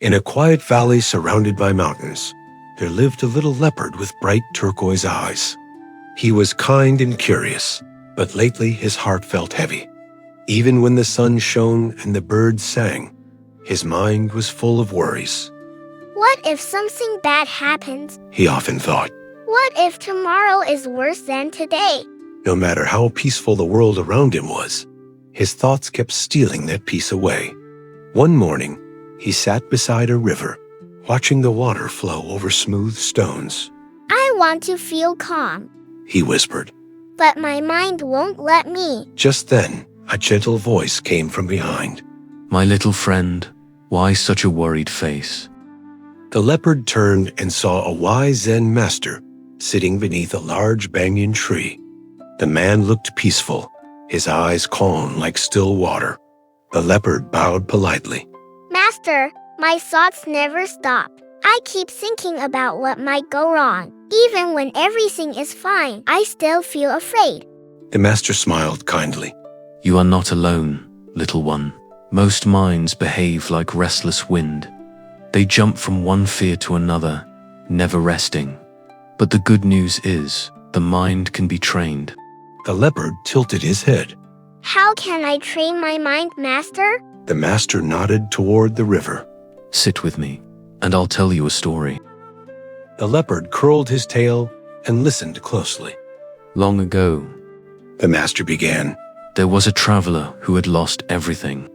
In a quiet valley surrounded by mountains, there lived a little leopard with bright turquoise eyes. He was kind and curious, but lately his heart felt heavy. Even when the sun shone and the birds sang, his mind was full of worries. What if something bad happens? He often thought. What if tomorrow is worse than today? No matter how peaceful the world around him was, his thoughts kept stealing that peace away. One morning, he sat beside a river, watching the water flow over smooth stones. I want to feel calm, He whispered. but my mind won't let me. Just then, a gentle voice came from behind. My little friend, why such a worried face? The leopard turned and saw a wise Zen master sitting beneath a large banyan tree. The man looked peaceful, his eyes calm like still water. The leopard bowed politely. Master, my thoughts never stop. I keep thinking about what might go wrong. Even when everything is fine, I still feel afraid. The master smiled kindly. You are not alone, little one. Most minds behave like restless wind. They jump from one fear to another, never resting. But the good news is, the mind can be trained. The leopard tilted his head. How can I train my mind, Master? The master nodded toward the river. Sit with me, and I'll tell you a story. The leopard curled his tail and listened closely. Long ago, The master began. there was a traveler who had lost everything.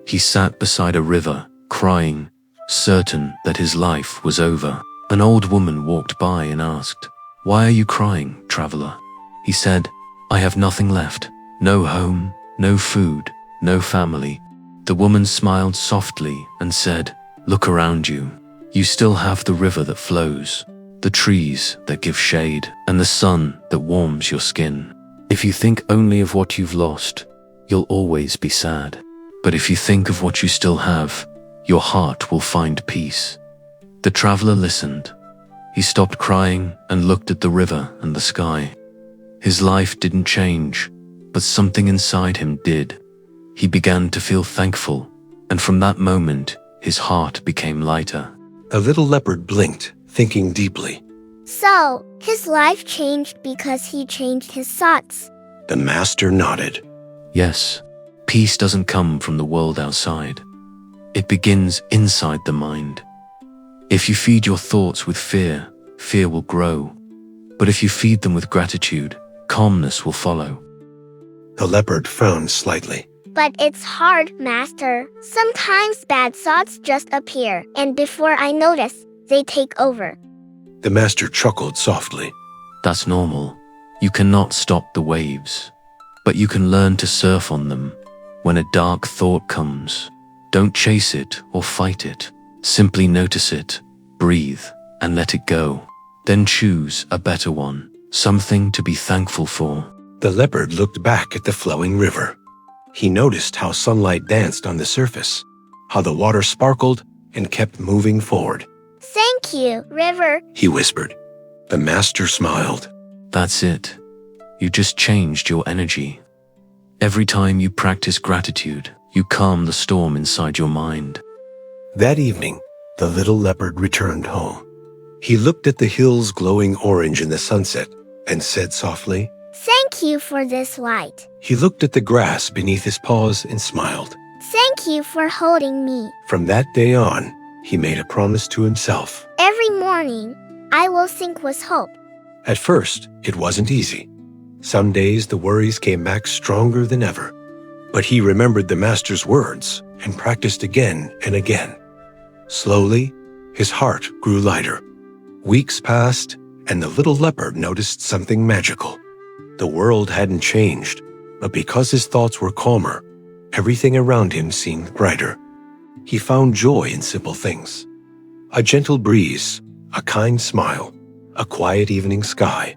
He sat beside a river, crying, certain that his life was over. An old woman walked by and asked, "Why are you crying, traveler?" He said, "I have nothing left. No home, no food, no family." The woman smiled softly and said, "Look around you. You still have the river that flows, the trees that give shade, and the sun that warms your skin. If you think only of what you've lost, you'll always be sad. But if you think of what you still have, your heart will find peace." The traveler listened. He stopped crying and looked at the river and the sky. His life didn't change, but something inside him did. He began to feel thankful, and from that moment, his heart became lighter. The little leopard blinked, thinking deeply. So, his life changed because he changed his thoughts. The master nodded. Yes, peace doesn't come from the world outside. It begins inside the mind. If you feed your thoughts with fear, fear will grow. But if you feed them with gratitude, calmness will follow. The leopard frowned slightly. But it's hard, Master. Sometimes bad thoughts just appear, and before I notice, they take over. The master chuckled softly. That's normal. You cannot stop the waves, but you can learn to surf on them. When a dark thought comes, don't chase it or fight it. Simply notice it, breathe, and let it go. Then choose a better one, something to be thankful for. The leopard looked back at the flowing river. He noticed how sunlight danced on the surface, how the water sparkled and kept moving forward. Thank you, River. He whispered. The master smiled. That's it. You just changed your energy. Every time you practice gratitude, you calm the storm inside your mind. That evening, the little leopard returned home. He looked at the hills glowing orange in the sunset and said softly, Thank you for this light. He looked at the grass beneath his paws and smiled. Thank you for holding me. From that day on, he made a promise to himself. Every morning, I will think with hope. At first, it wasn't easy. Some days the worries came back stronger than ever. But he remembered the master's words and practiced again and again. Slowly, his heart grew lighter. Weeks passed, and the little leopard noticed something magical. The world hadn't changed, but because his thoughts were calmer, everything around him seemed brighter. He found joy in simple things. A gentle breeze, a kind smile, a quiet evening sky.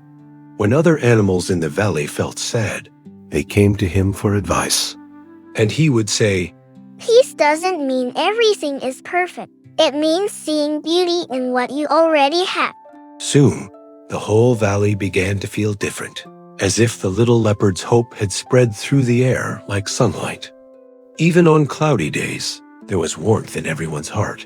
When other animals in the valley felt sad, they came to him for advice. And he would say, Peace doesn't mean everything is perfect. It means seeing beauty in what you already have. Soon, the whole valley began to feel different, as if the little leopard's hope had spread through the air like sunlight. Even on cloudy days, there was warmth in everyone's heart.